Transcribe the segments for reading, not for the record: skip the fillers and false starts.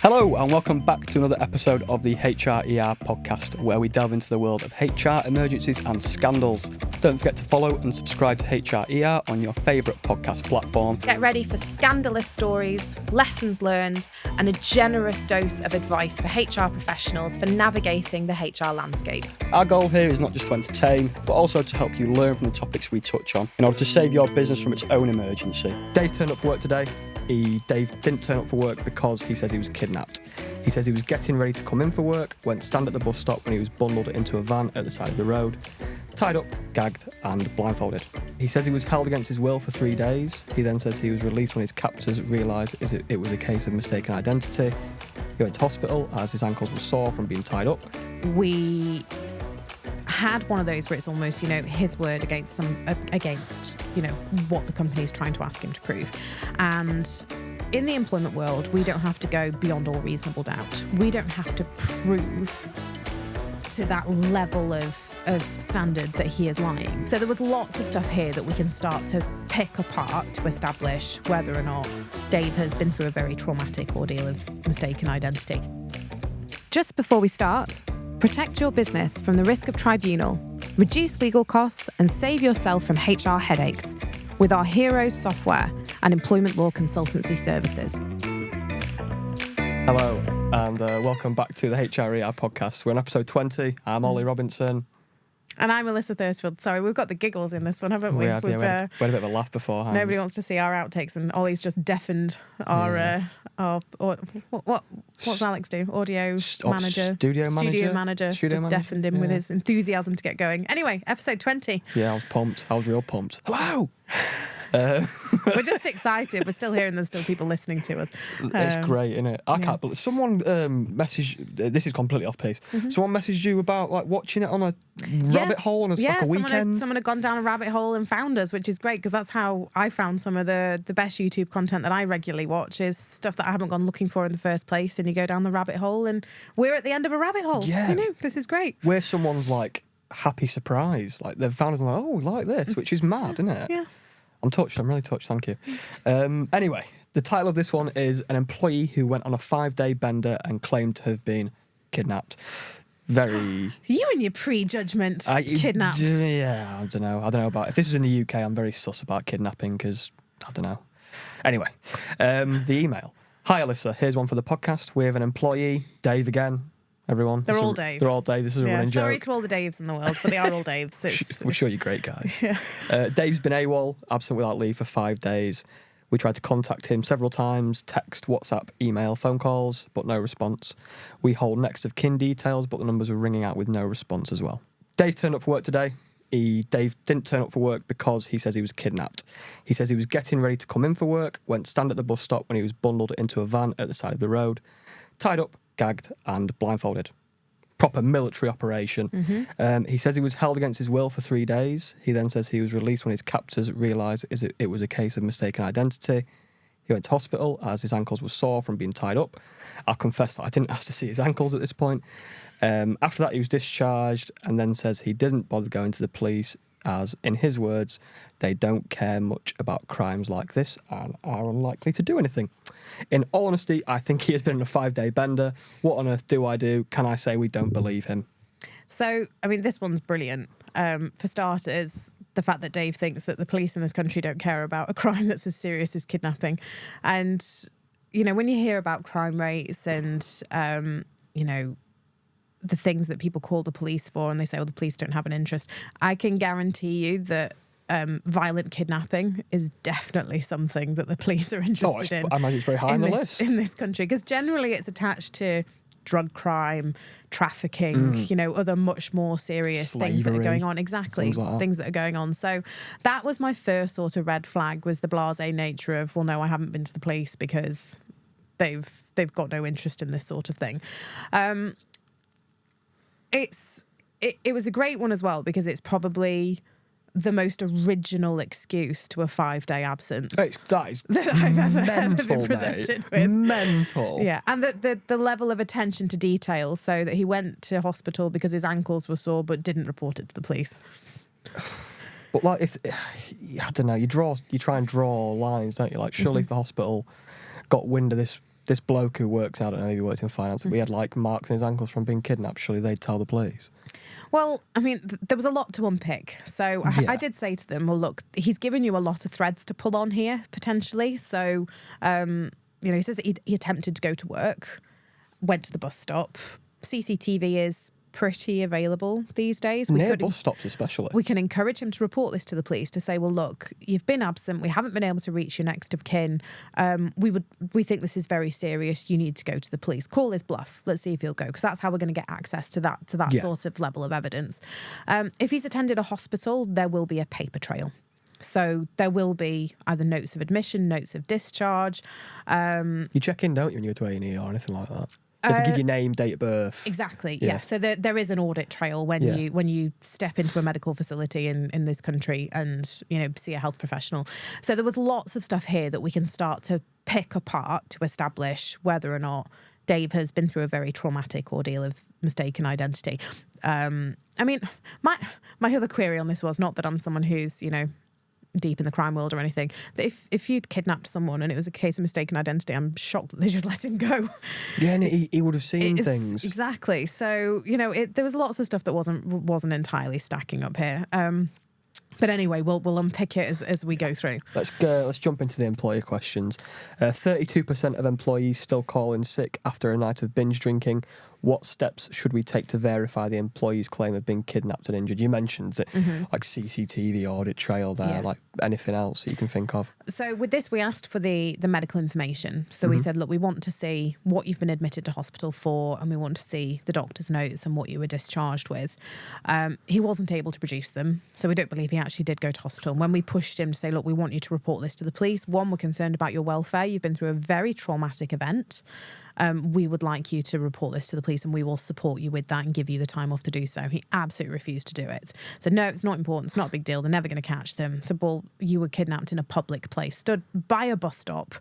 Hello and welcome back to another episode of the HRER podcast, where we delve into the world of HR emergencies and scandals. Don't forget to follow and subscribe to HRER on your favourite podcast platform. Get ready for scandalous stories, lessons learned, and a generous dose of advice for HR professionals for navigating the HR landscape. Our goal here is not just to entertain, but also to help you learn from the topics we touch on in order to save your business from its own emergency. Dave turned up for work today. Dave didn't turn up for work because he says he was kidnapped. He says he was getting ready to come in for work, went stand at the bus stop when he was bundled into a van at the side of the road, tied up, gagged and blindfolded. He says he was held against his will for 3 days. He then says he was released when his captors realised it was a case of mistaken identity. He went to hospital as his ankles were sore from being tied up. We had one of those where it's almost, his word against what the company's trying to ask him to prove. And in the employment world, we don't have to go beyond all reasonable doubt. We don't have to prove to that level of standard that he is lying. So there was lots of stuff here that we can start to pick apart to establish whether or not Dave has been through a very traumatic ordeal of mistaken identity. Just before we start, protect your business from the risk of tribunal, reduce legal costs, and save yourself from HR headaches with our HRoes software and employment law consultancy services. Hello and welcome back to the HRER podcast. We're on episode 20. I'm Ollie Robinson. And I'm Alyssa Thursfield. Sorry, we've got the giggles in this one, haven't we? We had a bit of a laugh beforehand. Nobody wants to see our outtakes, and Ollie's just deafened our what's Alex do? Studio manager. Just deafened him with his enthusiasm to get going. Anyway, episode 20. Yeah, I was pumped. I was real pumped. Hello! We're just excited. We're still here and there's still people listening to us. It's great, isn't it? I can't believe someone messaged. This is completely off piece. Mm-hmm. Someone messaged you about watching it on a rabbit hole on a weekend. Someone had gone down a rabbit hole and found us, which is great because that's how I found some of the best YouTube content that I regularly watch is stuff that I haven't gone looking for in the first place, and you go down the rabbit hole and we're at the end of a rabbit hole. Yeah, this is great. We're someone's happy surprise. They've found us and we like this, which is mad, isn't it? Yeah. I'm touched. I'm really touched. Thank you. Anyway, the title of this one is An Employee Who Went on a 5-Day Bender and Claimed to Have Been Kidnapped. Very... You and your prejudgment. Kidnapped. Yeah, I don't know about... If this was in the UK, I'm very sus about kidnapping because, I don't know. Anyway, the email. Hi, Alyssa. Here's one for the podcast. We have an employee, Dave again. Everyone. They're all Dave. They're all Dave. This is a running joke. Sorry to all the Daves in the world, but they are all Daves. We're sure you're great guys. Yeah. Dave's been AWOL, absent without leave for 5 days. We tried to contact him several times, text, WhatsApp, email, phone calls, but no response. We hold next of kin details, but the numbers were ringing out with no response as well. Dave turned up for work today. Dave didn't turn up for work because he says he was kidnapped. He says he was getting ready to come in for work, went stand at the bus stop when he was bundled into a van at the side of the road, tied up, gagged and blindfolded. Proper military operation. Mm-hmm. He says he was held against his will for 3 days. He then says he was released when his captors realised it was a case of mistaken identity. He went to hospital as his ankles were sore from being tied up. I'll confess that I didn't ask to see his ankles at this point. After that, he was discharged and then says he didn't bother going to the police as, in his words, they don't care much about crimes like this and are unlikely to do anything. In all honesty, I think he has been on a 5-day bender. What on earth do I do? Can I say we don't believe him? So, this one's brilliant. For starters, the fact that Dave thinks that the police in this country don't care about a crime that's as serious as kidnapping. And, when you hear about crime rates and, the things that people call the police for and they say, the police don't have an interest, I can guarantee you that violent kidnapping is definitely something that the police are interested in. I imagine it's very high on the list. In this country, because generally it's attached to drug crime, trafficking, other much more serious things that are going on. Exactly. Things that are going on. So that was my first sort of red flag, was the blasé nature of, well, no, I haven't been to the police because they've got no interest in this sort of thing. It was a great one as well because it's probably the most original excuse to a 5-day absence that is I've ever been presented with. Mental. Yeah, and the level of attention to detail, so that he went to hospital because his ankles were sore but didn't report it to the police. But I don't know, you try and draw lines, don't you? Surely if the hospital got wind of this this bloke who works, I don't know, maybe works in finance, we had like marks in his ankles from being kidnapped. Surely they'd tell the police. Well, I mean, there was a lot to unpick. So I did say to them, well, look, he's given you a lot of threads to pull on here, potentially. So, he says that he attempted to go to work, went to the bus stop. CCTV is pretty available these days. Near bus stops especially. We can encourage him to report this to the police, to say, well, look, you've been absent. We haven't been able to reach your next of kin. We think this is very serious. You need to go to the police. Call his bluff. Let's see if he'll go, because that's how we're going to get access to that sort of level of evidence. If he's attended a hospital, there will be a paper trail. So there will be either notes of admission, notes of discharge. You check in, don't you, when you go to A&E or anything like that? You have to give your name, date of birth. Exactly, yeah. So there is an audit trail when you step into a medical facility in this country and, see a health professional. So there was lots of stuff here that we can start to pick apart to establish whether or not Dave has been through a very traumatic ordeal of mistaken identity. I mean, my other query on this was not that I'm someone who's, deep in the crime world or anything. If you'd kidnapped someone and it was a case of mistaken identity, I'm shocked that they just let him go. Yeah, and he would have seen things. Exactly. So, there was lots of stuff that wasn't entirely stacking up here. But anyway, we'll unpick it as we go through. Let's jump into the employer questions. 32% of employees still call in sick after a night of binge drinking. What steps should we take to verify the employee's claim of being kidnapped and injured? You mentioned it, like CCTV audit trail there, like anything else that you can think of. So with this, we asked for the medical information. So we said, look, we want to see what you've been admitted to hospital for, and we want to see the doctor's notes and what you were discharged with. He wasn't able to produce them, so we don't believe he actually did go to hospital. And when we pushed him to say, look, we want you to report this to the police, one, we're concerned about your welfare. You've been through a very traumatic event. We would like you to report this to the police and we will support you with that and give you the time off to do so. He absolutely refused to do it. Said, no, it's not important. It's not a big deal. They're never going to catch them. Said, well, you were kidnapped in a public place, stood by a bus stop,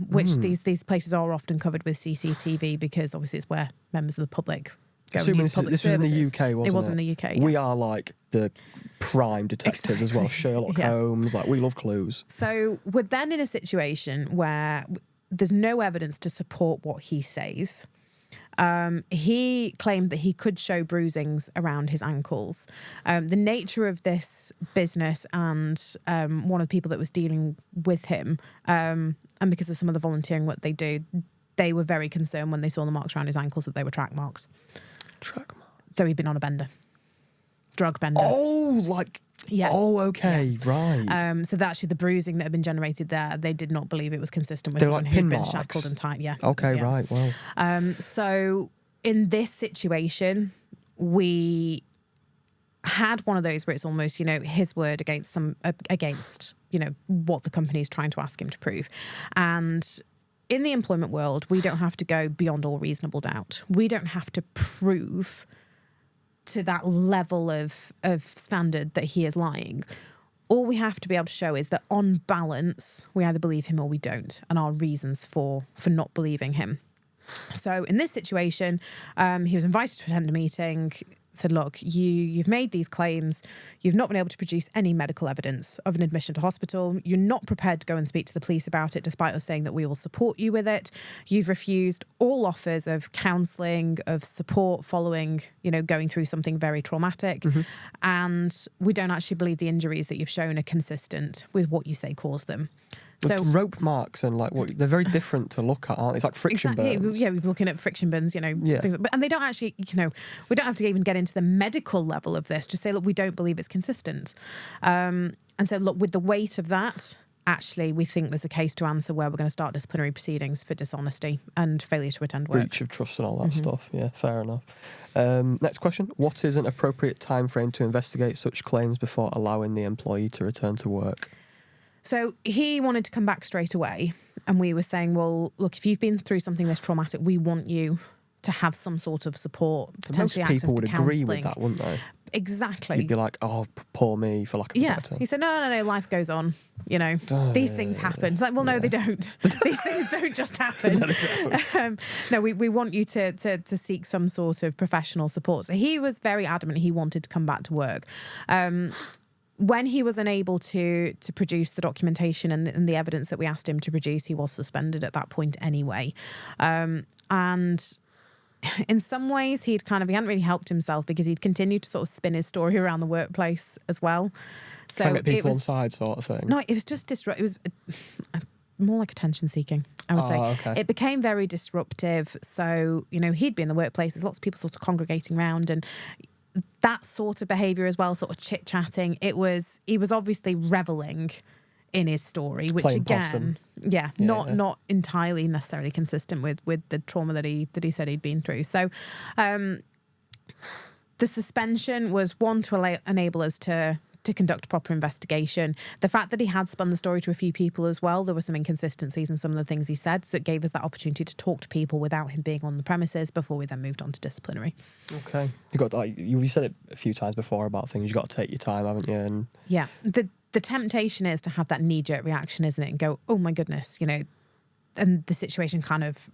which these places are often covered with CCTV because obviously it's where members of the public go and use public this services. was in the UK, wasn't it? It was in the UK, yeah. We are like the prime detectives as well. Sherlock Holmes, like we love clues. So we're then in a situation where there's no evidence to support what he says. He claimed that he could show bruisings around his ankles. The nature of this business and one of the people that was dealing with him, and because of some of the volunteering work they do, they were very concerned when they saw the marks around his ankles that they were track marks. Track marks? So he'd been on a bender. Drug bender. Oh, like... Yeah. Oh, okay, right. So that actually the bruising that had been generated there, they did not believe it was consistent with someone who'd been shackled and tied. Yeah. Okay, right. Well. So in this situation, we had one of those where it's almost, his word against what the company is trying to ask him to prove. And in the employment world, we don't have to go beyond all reasonable doubt. We don't have to prove to that level of standard that he is lying. All we have to be able to show is that on balance, we either believe him or we don't, and our reasons for not believing him. So in this situation, he was invited to attend a meeting, said, look, you've made these claims, you've not been able to produce any medical evidence of an admission to hospital, you're not prepared to go and speak to the police about it despite us saying that we will support you with it, you've refused all offers of counselling, of support following, going through something very traumatic, and we don't actually believe the injuries that you've shown are consistent with what you say caused them. So rope marks and they're very different to look at, aren't they? It's like friction burns. Yeah, we're looking at friction burns, things, and they don't actually, we don't have to even get into the medical level of this. Just say, look, we don't believe it's consistent. And so, look, with the weight of that, actually, we think there's a case to answer where we're going to start disciplinary proceedings for dishonesty and failure to attend work. Breach of trust and all that stuff. Yeah, fair enough. Next question. What is an appropriate time frame to investigate such claims before allowing the employee to return to work? So he wanted to come back straight away, and we were saying, well, look, if you've been through something this traumatic, we want you to have some sort of support, potentially access to counselling. Most people would agree with that, wouldn't they? Exactly. You'd be like, oh, poor me, for lack of a better term. He said, no, life goes on. These things happen. It's like, well, no, they don't. These things don't just happen. No, they don't. No, we want you to seek some sort of professional support. So he was very adamant he wanted to come back to work. when he was unable to produce the documentation and the evidence that we asked him to produce, he was suspended at that point anyway. And in some ways, he hadn't really helped himself, because he'd continued to sort of spin his story around the workplace as well. So trying to get people on side, sort of thing. No, it was just it was more like attention seeking, I would say. Okay. It became very disruptive. So, he'd be in the workplace, there's lots of people sort of congregating around, and that sort of behaviour as well, sort of chit-chatting. He was obviously revelling in his story, which Playing again, possum. not entirely necessarily consistent with the trauma that he said he'd been through. So the suspension was one to enable us to conduct proper investigation. The fact that he had spun the story to a few people as well, there were some inconsistencies in some of the things he said, so it gave us that opportunity to talk to people without him being on the premises before we then moved on to disciplinary. Okay. You said it a few times before about things, you've got to take your time, haven't you? And yeah, the temptation is to have that knee-jerk reaction, isn't it, and go, oh my goodness, and the situation kind of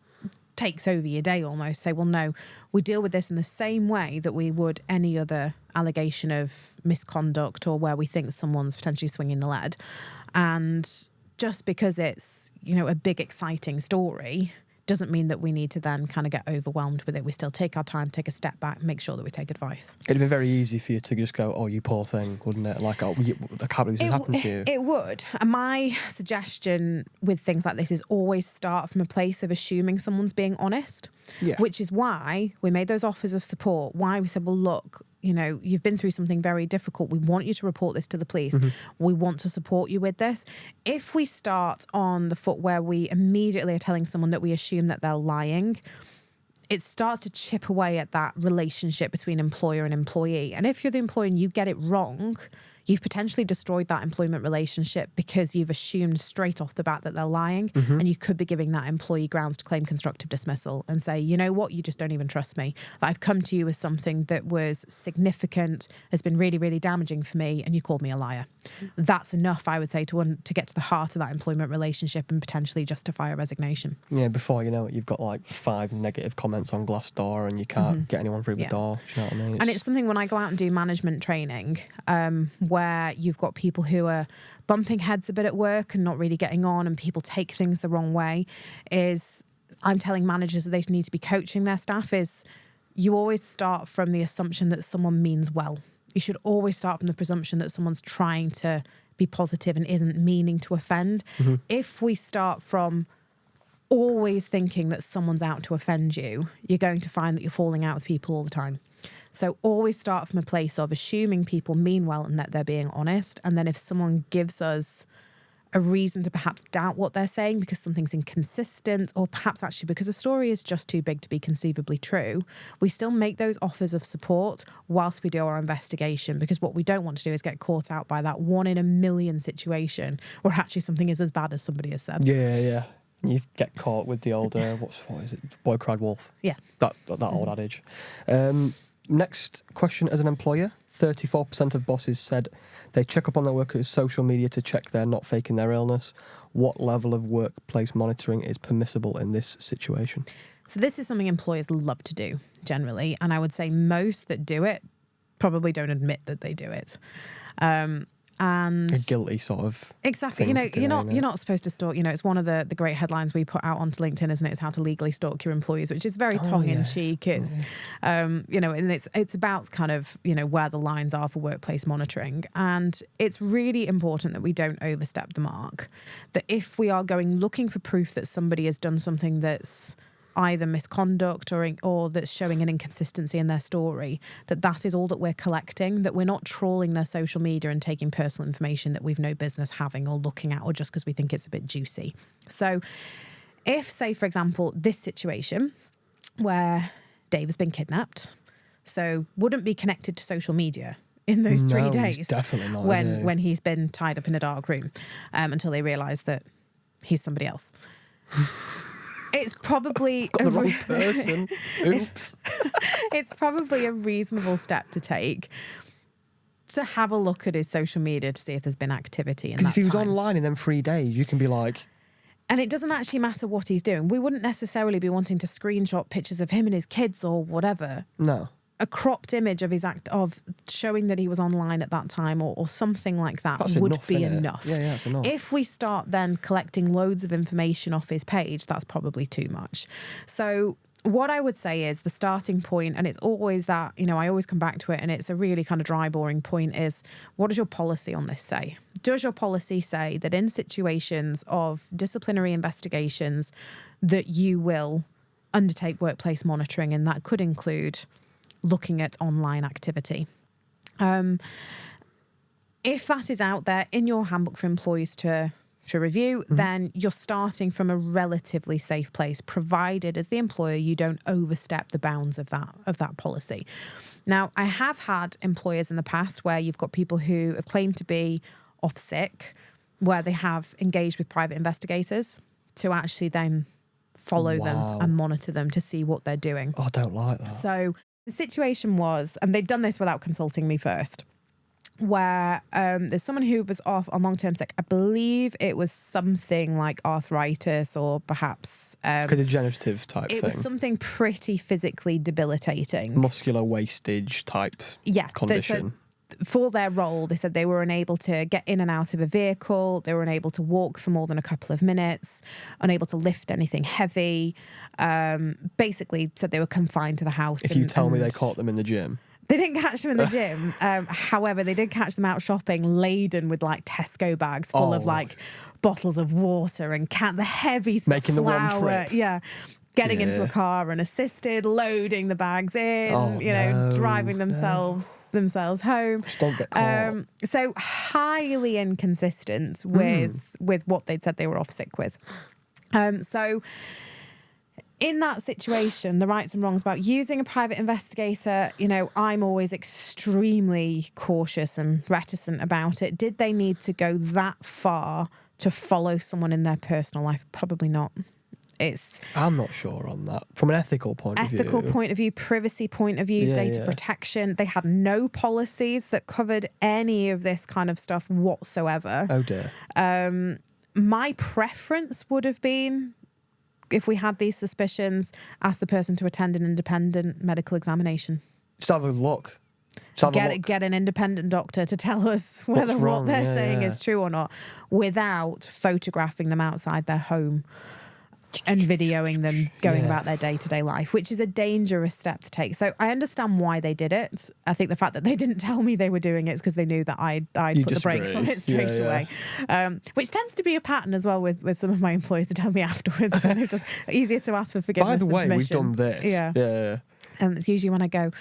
takes over your day almost. Say, well, no, we deal with this in the same way that we would any other allegation of misconduct or where we think someone's potentially swinging the lead. And just because it's, a big, exciting story doesn't mean that we need to then kind of get overwhelmed with it. We still take our time, take a step back, make sure that we take advice. It'd be very easy for you to just go, oh, you poor thing, wouldn't it? Like, oh, I can't believe this happened to you. It would. And my suggestion with things like this is always start from a place of assuming someone's being honest, which is why we made those offers of support, why we said, well, look, you've been through something very difficult. We want you to report this to the police. Mm-hmm. We want to support you with this. If we start on the foot where we immediately are telling someone that we assume that they're lying, it starts to chip away at that relationship between employer and employee. And if you're the employer and you get it wrong, you've potentially destroyed that employment relationship because you've assumed straight off the bat that they're lying. Mm-hmm. And you could be giving that employee grounds to claim constructive dismissal and say, you know what, you just don't even trust me. That I've come to you with something that was significant, has been really, really damaging for me, and you called me a liar. That's enough, I would say, to get to the heart of that employment relationship and potentially justify a resignation. Yeah, before you know it, you've got like 5 negative comments on Glassdoor and you can't get anyone through the door. Do you know what I mean? And it's something when I go out and do management training, where you've got people who are bumping heads a bit at work and not really getting on, and people take things the wrong way, is I'm telling managers that they need to be coaching their staff, is you always start from the assumption that someone means well. You should always start from the presumption that someone's trying to be positive and isn't meaning to offend. Mm-hmm. If we start from always thinking that someone's out to offend you, you're going to find that you're falling out with people all the time. So always start from a place of assuming people mean well and that they're being honest. And then if someone gives us a reason to perhaps doubt what they're saying because something's inconsistent, or perhaps actually because a story is just too big to be conceivably true, we still make those offers of support whilst we do our investigation, because what we don't want to do is get caught out by that 1 in a million situation where actually something is as bad as somebody has said. Yeah. You get caught with the old, what is it? Boy cried wolf. Yeah. That old adage. Next question, as an employer, 34% of bosses said they check up on their workers' social media to check they're not faking their illness. What level of workplace monitoring is permissible in this situation? So this is something employers love to do generally, and I would say most that do it probably don't admit that they do it. And a guilty sort of exactly, you're not supposed to stalk. It's one of the great headlines we put out onto LinkedIn, isn't it? It's how to legally stalk your employees, which is very tongue in cheek. It's and it's about kind of where the lines are for workplace monitoring, and it's really important that we don't overstep the mark. That if we are going looking for proof that somebody has done something that's either misconduct or that's showing an inconsistency in their story, that is all that we're collecting, that we're not trawling their social media and taking personal information that we've no business having or looking at, or just because we think it's a bit juicy. So if, say, for example, this situation where Dave has been kidnapped, so wouldn't be connected to social media in those 3 days. He's definitely not, when he's been tied up in a dark room until they realise that he's somebody else. It's probably got the wrong person. Oops. It's probably a reasonable step to take to have a look at his social media to see if there's been activity in that time. Because if he was online in them 3 days, you can be like... And it doesn't actually matter what he's doing. We wouldn't necessarily be wanting to screenshot pictures of him and his kids or whatever. No. a cropped image of his act of showing that he was online at that time or something like that would be innit? enough. Yeah, that's enough. If we start then collecting loads of information off his page, that's probably too much. So what I would say is the starting point, and it's always that, I always come back to it, and it's a really kind of dry, boring point, is what does your policy on this say? Does your policy say that in situations of disciplinary investigations that you will undertake workplace monitoring, and that could include looking at online activity? If that is out there in your handbook for employees to review, then you're starting from a relatively safe place, provided as the employer you don't overstep the bounds of that policy. Now, I have had employers in the past where you've got people who have claimed to be off sick, where they have engaged with private investigators to actually then follow them and monitor them to see what they're doing. Oh, I don't like that. So the situation was, and they've done this without consulting me first, where there's someone who was off on long-term sick. I believe it was something like arthritis or perhaps like a degenerative type thing. It was something pretty physically debilitating. Muscular wastage type condition. For their role, they said they were unable to get in and out of a vehicle. They were unable to walk for more than a couple of minutes, unable to lift anything heavy. Basically said they were confined to the house. If you tell me they caught them in the gym. They didn't catch them in the gym. However, they did catch them out shopping, laden with like Tesco bags full of like bottles of water and the heavy stuff, making flour, the one trip. Yeah. Getting into a car and assisted, loading the bags in, driving themselves home. Just don't get caught. So highly inconsistent with what they'd said they were off sick with. So in that situation, the rights and wrongs about using a private investigator, I'm always extremely cautious and reticent about it. Did they need to go that far to follow someone in their personal life? Probably not. I'm not sure on that. From an ethical point of view. Ethical point of view, privacy point of view, data protection. They had no policies that covered any of this kind of stuff whatsoever. Oh dear. My preference would have been, if we had these suspicions, ask the person to attend an independent medical examination. Just have a look. Get an independent doctor to tell us whether what they're saying is true or not, without photographing them outside their home and videoing them going about their day-to-day life, which is a dangerous step to take. So I understand why they did it. I think the fact that they didn't tell me they were doing it is because they knew that I'd put the brakes on it straight away. Which tends to be a pattern as well with some of my employees to tell me afterwards. When it's easier to ask for forgiveness. By the way, permission. we've done this. Yeah. And it's usually when I go,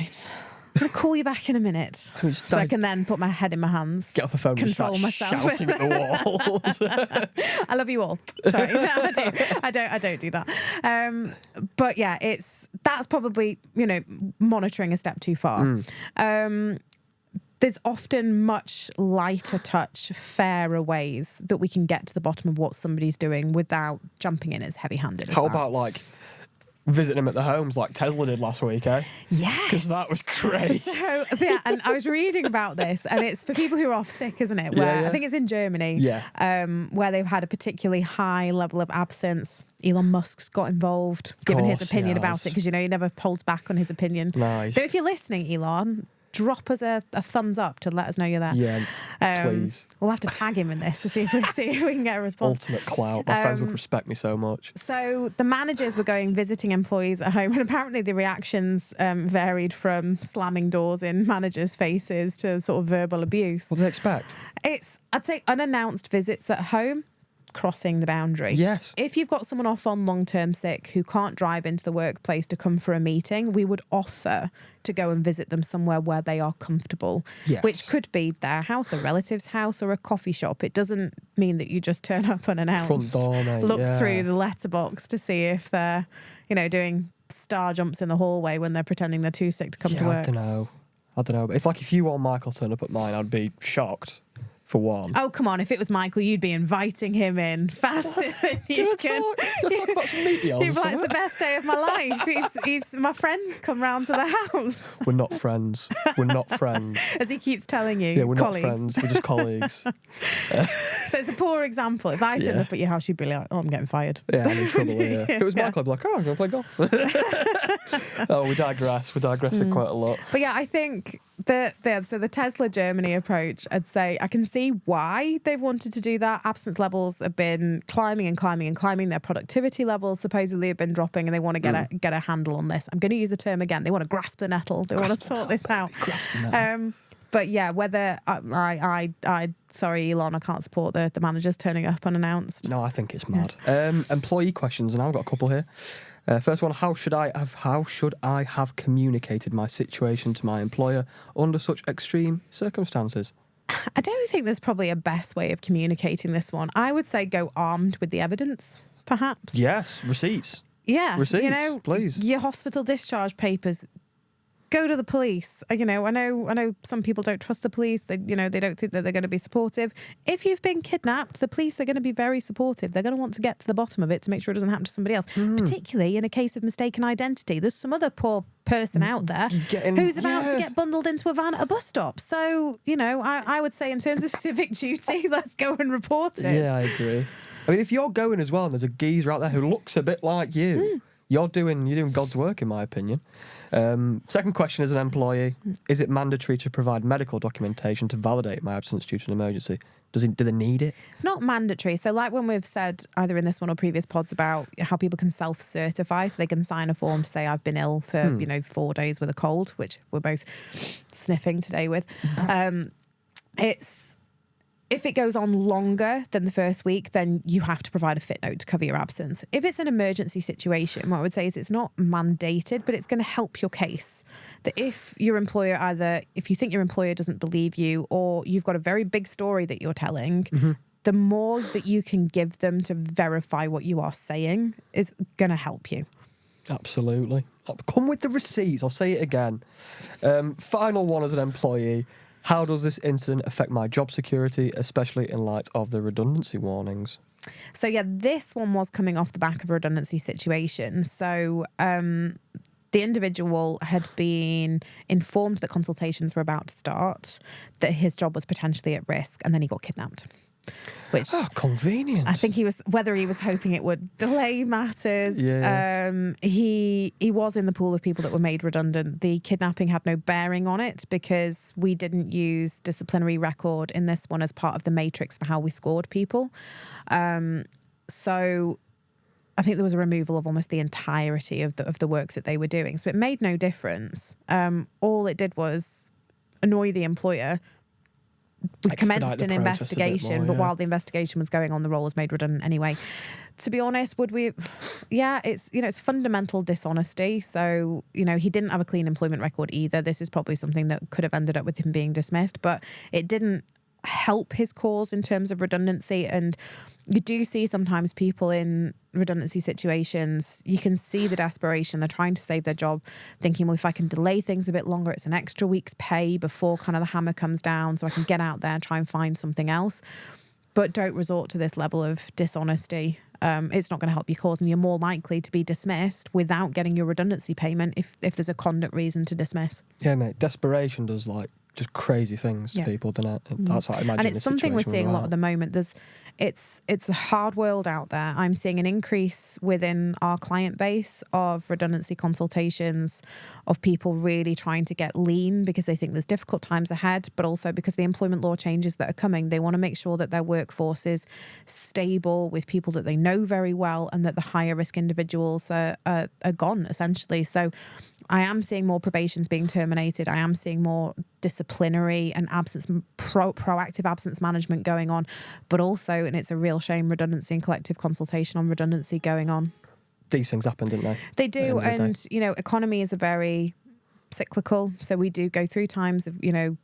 right, I'm going to call you back in a minute, so I can then put my head in my hands, get off the phone, control and myself, shouting at the walls. I love you all. Sorry, no, I don't do that. But yeah, that's probably monitoring a step too far. There's often much lighter touch, fairer ways that we can get to the bottom of what somebody's doing without jumping in as heavy-handed. How about like visiting him at the homes like Tesla did last week, eh? Yes. Because that was great. So, and I was reading about this, and it's for people who are off sick, isn't it? Where I think it's in Germany, where they've had a particularly high level of absence. Elon Musk's got involved, given his opinion about it, because, he never holds back on his opinion. Nice. So if you're listening, Elon, drop us a thumbs up to let us know you're there. Yeah, please. We'll have to tag him in this to see if we can get a response. Ultimate clout. My friends would respect me so much. So the managers were visiting employees at home, and apparently the reactions varied from slamming doors in managers' faces to sort of verbal abuse. What do they expect? I'd say unannounced visits at home, crossing the boundary. Yes. If you've got someone off on long-term sick who can't drive into the workplace to come for a meeting, we would offer to go and visit them somewhere where they are comfortable, which could be their house, a relative's house, or a coffee shop. It doesn't mean that you just turn up unannounced. Front door, mate. Look through the letterbox to see if they're, doing star jumps in the hallway when they're pretending they're too sick to come to work. I don't know. But if you or Michael turn up at mine, I'd be shocked. for one. Oh, come on. If it was Michael, you'd be inviting him in faster than you can. Can I talk about some meaty He'd be like, it's the best day of my life. He's my friends come round to the house. We're not friends. We're not friends. As he keeps telling you, Yeah, we're colleagues. not friends. We're just colleagues. So it's a poor example. If I turned up at your house, you'd be like, oh, I'm getting fired. Yeah, I'm in trouble here. If it was Michael, I'd be like, oh, I'm going to play golf. Oh, we digress. We're digressing quite a lot. But yeah, I think so the Tesla Germany approach, I'd say I can see why they've wanted to do that. Absence levels have been climbing and climbing and climbing. Their productivity levels supposedly have been dropping, and they want to get a handle on this. I'm going to use the term again. They want to grasp the nettle. They want to sort this out. But yeah, whether I sorry, Elon, I can't support the managers turning up unannounced. No, I think it's mad. Employee questions, and I've got a couple here. First one: How should I have communicated my situation to my employer under such extreme circumstances? I don't think there's probably a best way of communicating this one. I would say go armed with the evidence, perhaps. Yes, receipts. Yeah, Receipts, please. Your hospital discharge papers. Go to the police. I know some people don't trust the police. They don't think that they're going to be supportive. If you've been kidnapped, the police are going to be very supportive. They're going to want to get to the bottom of it to make sure it doesn't happen to somebody else, particularly in a case of mistaken identity. There's some other poor person out there who's about to get bundled into a van at a bus stop. So, I would say in terms of civic duty, let's go and report it. Yeah, I agree. I mean, if you're going as well and there's a geezer out there who looks a bit like you, you're doing God's work, in my opinion. Second question: as an employee, is it mandatory to provide medical documentation to validate my absence due to an emergency? Do they need it? It's not mandatory. So like when we've said either in this one or previous pods about how people can self-certify, so they can sign a form to say I've been ill for 4 days with a cold, which we're both sniffing today with. If it goes on longer than the first week, then you have to provide a fit note to cover your absence. If it's an emergency situation, what I would say is it's not mandated, but it's going to help your case. That if you think your employer doesn't believe you, or you've got a very big story that you're telling, the more that you can give them to verify what you are saying is going to help you. Absolutely. Come with the receipts. I'll say it again. Final one as an employee. How does this incident affect my job security, especially in light of the redundancy warnings? So yeah, this one was coming off the back of a redundancy situation. So the individual had been informed that consultations were about to start, that his job was potentially at risk, and then he got kidnapped. Which convenient. I think he was hoping it would delay matters. Yeah. He was in the pool of people that were made redundant. The kidnapping had no bearing on it because we didn't use disciplinary record in this one as part of the matrix for how we scored people. So I think there was a removal of almost the entirety of the work that they were doing. So it made no difference. All it did was annoy the employer. We commenced an investigation, but while the investigation was going on, the role was made redundant anyway. To be honest, would we? Yeah, it's fundamental dishonesty. So, he didn't have a clean employment record either. This is probably something that could have ended up with him being dismissed, but it didn't help his cause in terms of redundancy. And you do see sometimes people in redundancy situations, you can see the desperation. They're trying to save their job, thinking, well, if I can delay things a bit longer, it's an extra week's pay before kind of the hammer comes down, so I can get out there and try and find something else. But don't resort to this level of dishonesty. It's not going to help your cause, and you're more likely to be dismissed without getting your redundancy payment if there's a conduct reason to dismiss. Yeah, mate. Desperation does just crazy things to people, doesn't it? That's what I imagine. And it's something we're seeing a lot at the moment. It's a hard world out there. I'm seeing an increase within our client base of redundancy consultations, of people really trying to get lean because they think there's difficult times ahead, but also because the employment law changes that are coming, they want to make sure that their workforce is stable with people that they know very well, and that the higher risk individuals are gone, essentially. So I am seeing more probations being terminated. I am seeing more disciplinary and proactive absence management going on, but also, and it's a real shame, redundancy and collective consultation on redundancy going on. These things happen, didn't they? They do, and economy is a very cyclical, so we do go through times of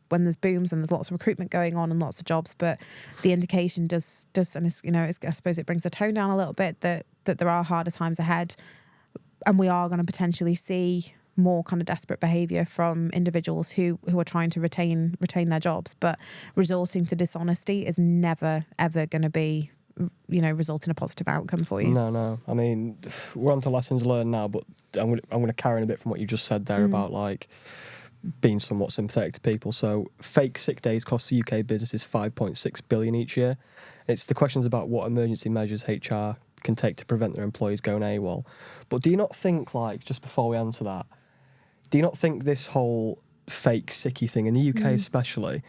when there's booms and there's lots of recruitment going on and lots of jobs, but the indication does and it's, I suppose it brings the tone down a little bit that there are harder times ahead, and we are going to potentially see more kind of desperate behaviour from individuals who are trying to retain their jobs. But resorting to dishonesty is never, ever going to be, result in a positive outcome for you. No. I mean, we're on to lessons learned now, but I'm going to carry on a bit from what you just said there about like being somewhat sympathetic to people. So fake sick days cost the UK businesses 5.6 billion each year. It's the questions about what emergency measures HR can take to prevent their employees going AWOL. But do you not think, like, just before we answer that, do you not think this whole fake sicky thing in the UK especially,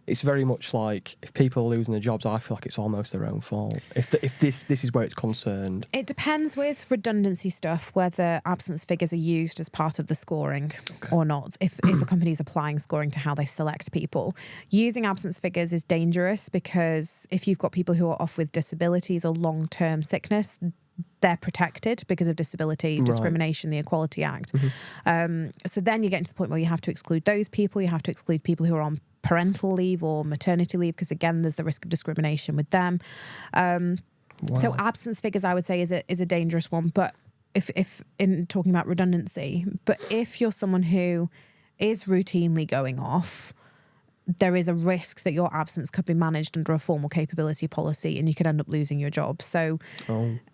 it's very much like if people are losing their jobs, I feel like it's almost their own fault. If this is where it's concerned. It depends with redundancy stuff whether absence figures are used as part of the scoring or not. If a company is applying scoring to how they select people, using absence figures is dangerous because if you've got people who are off with disabilities or long-term sickness, they're protected because of disability discrimination, the Equality Act. So then you get to the point where you have to exclude those people. You have to exclude people who are on parental leave or maternity leave because, again, there's the risk of discrimination with them. So absence figures, I would say, is a dangerous one. But if in talking about redundancy, but if you're someone who is routinely going off, there is a risk that your absence could be managed under a formal capability policy and you could end up losing your job. So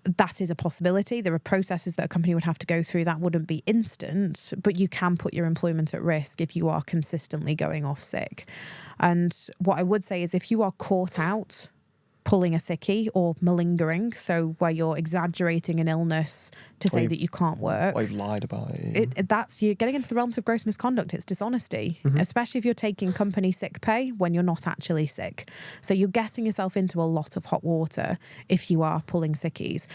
that is a possibility. There are processes that a company would have to go through. That wouldn't be instant, but you can put your employment at risk if you are consistently going off sick. And what I would say is if you are caught out pulling a sickie or malingering, so where you're exaggerating an illness to say that you can't work. Or you've lied about it. That's you're getting into the realms of gross misconduct. It's dishonesty, especially if you're taking company sick pay when you're not actually sick. So you're getting yourself into a lot of hot water if you are pulling sickies.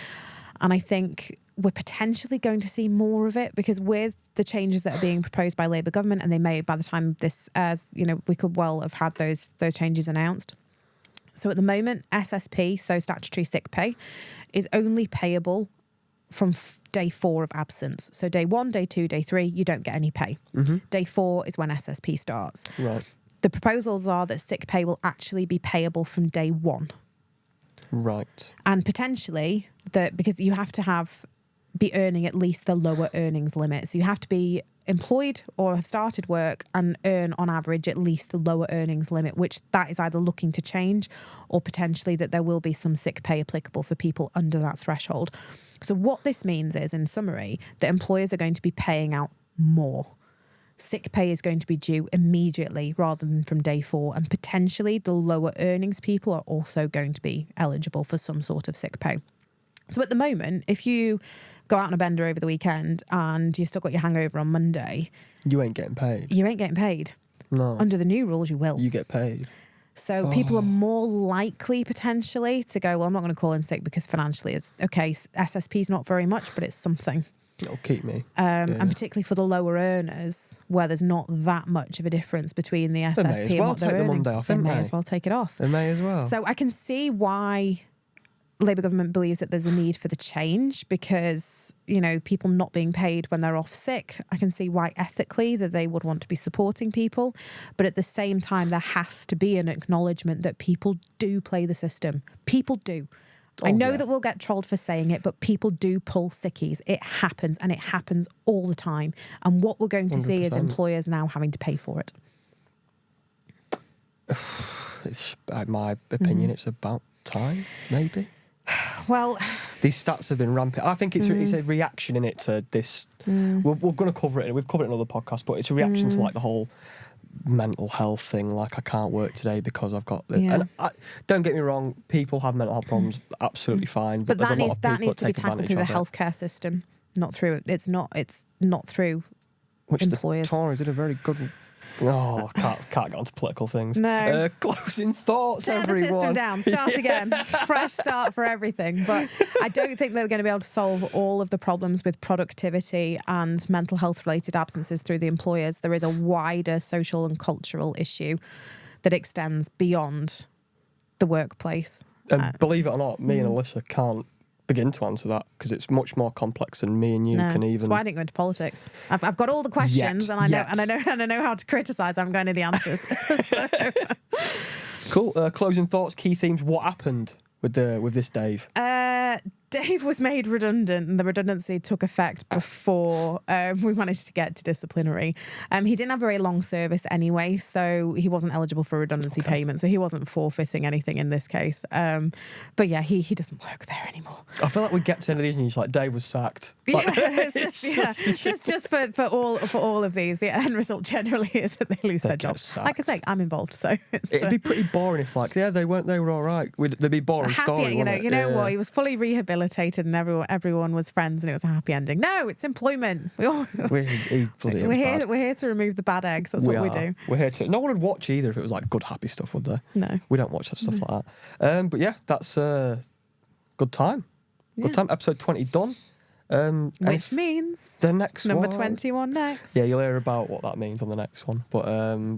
And I think we're potentially going to see more of it because with the changes that are being proposed by Labour government, and they may, by the time this airs, we could well have had those changes announced. So at the moment, SSP, so statutory sick pay, is only payable from day 4 of absence. So day 1, day 2, day 3, you don't get any pay. Day 4 is when SSP starts. Right. The proposals are that sick pay will actually be payable from day 1. Right. And potentially, because you have to be earning at least the lower earnings limit. So you have to be employed or have started work and earn on average at least the lower earnings limit, which that is either looking to change or potentially that there will be some sick pay applicable for people under that threshold. So what this means is, in summary, that employers are going to be paying out more. Sick pay is going to be due immediately rather than from day 4, and potentially the lower earnings people are also going to be eligible for some sort of sick pay. So at the moment, if you go out on a bender over the weekend and you've still got your hangover on Monday, you ain't getting paid. You ain't getting paid. No. Under the new rules, you will. You get paid. So people are more likely potentially to go, well, I'm not going to call in sick because financially it's okay. SSP is not very much, but it's something. It'll keep me. And particularly for the lower earners, where there's not that much of a difference between the SSP and what they're earning. They may as well take it off. They may as well. So I can see why Labour government believes that there's a need for the change because, people not being paid when they're off sick, I can see why ethically that they would want to be supporting people. But at the same time, there has to be an acknowledgement that people do play the system. People do. I know that we'll get trolled for saying it, but people do pull sickies. It happens, and it happens all the time. And what we're going to 100%. see is employers now having to pay for it. It's, in my opinion, it's about time, maybe. Well, these stats have been rampant. I think it's a reaction in it to this. We're going to cover it. We've covered it in another podcast, but it's a reaction to like the whole mental health thing. Like I can't work today because I've got this. Yeah. And don't get me wrong, people have mental health problems, absolutely fine. But there's that a lot of people needs to be take tackled through the advantage of it. healthcare system, not through. It's not through Which employers. the Tories did a very good. Oh, can't get onto political things. No. Closing thoughts, Tear everyone. the system down. Start again. Fresh start for everything. But I don't think they're going to be able to solve all of the problems with productivity and mental health related absences through the employers. There is a wider social and cultural issue that extends beyond the workplace. And believe it or not, me and Alyssa can't begin to answer that because it's much more complex than me and you can even. That's why I didn't go into politics. I've got all the questions and I know how to criticise. I'm going to the answers. Cool. Closing thoughts, key themes. What happened with this Dave? Dave was made redundant, and the redundancy took effect before we managed to get to disciplinary. He didn't have very long service anyway, so he wasn't eligible for redundancy payment, so he wasn't forfeiting anything in this case. But yeah, he doesn't work there anymore. I feel like we get to the end of these and he's like, Dave was sacked. Like, just for all of these, the end result generally is that they lose their jobs. Like I say, I'm involved, so it'd be pretty boring if they were all right. They'd be boring story. You know what? He was fully rehabilitated and everyone was friends and it was a happy ending. No, it's employment. We're here to remove the bad eggs. That's what we do. We're here to. No one would watch either if it was like good happy stuff, would they? No, we don't watch that stuff like that. But yeah, that's good time. Good time. Episode 20 done. Which means the next number one, 21 next. Yeah, you'll hear about what that means on the next one. But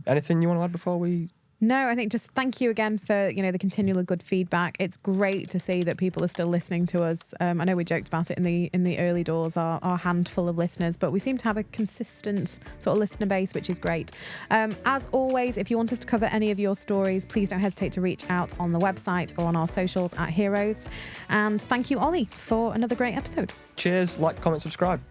anything you want to add before we? No, I think just thank you again for the continual good feedback. It's great to see that people are still listening to us. I know we joked about it in the early doors, our handful of listeners, but we seem to have a consistent sort of listener base, which is great. As always, if you want us to cover any of your stories, please don't hesitate to reach out on the website or on our socials at HRoes. And thank you, Ollie, for another great episode. Cheers, like, comment, subscribe.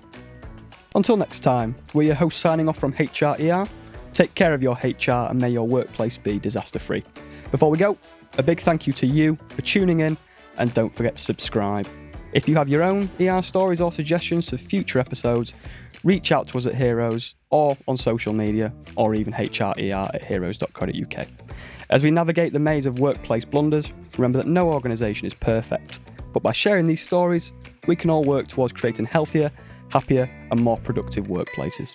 Until next time, we're your hosts signing off from HRER. Take care of your HR and may your workplace be disaster-free. Before we go, a big thank you to you for tuning in, and don't forget to subscribe. If you have your own ER stories or suggestions for future episodes, reach out to us at HRoes or on social media, or even HRER@HRoes.co.uk. As we navigate the maze of workplace blunders, remember that no organisation is perfect, but by sharing these stories, we can all work towards creating healthier, happier and more productive workplaces.